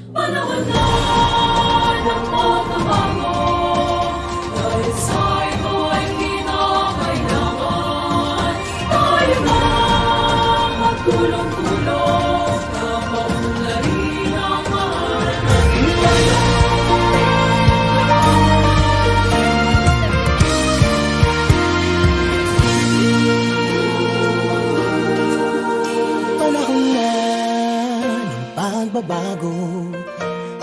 Panahon na ng pagbabago, dahil sa ito ay kinakailangan tayo na magtulong-tulong na maunlarin ang mahal natin ngayon. Panahon na ng pagbabago,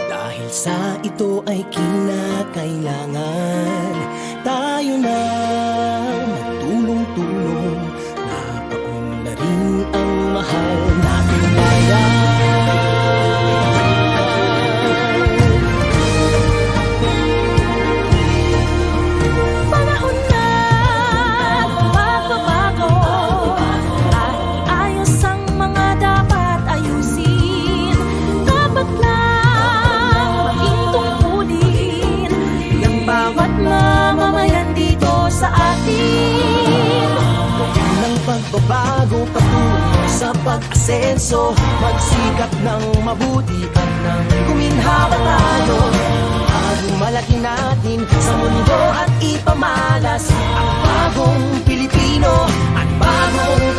dahil sa ito ay kinakailangan tayo na magtulong-tulong na paunlarin ang mahal natin ngayon. Panahon na ng pagbabago, at iayos ang mga dapat ayusin. Dapat lang maging tungkulin ng bawat mamamayan dito sa atin. Ng pagbabago patungo sa pag-asenso, magsikap ng mabuti at nang kuminhawa tayo. Malaki natin sa mundo at ipamalas ang bagong Pilipino at bagong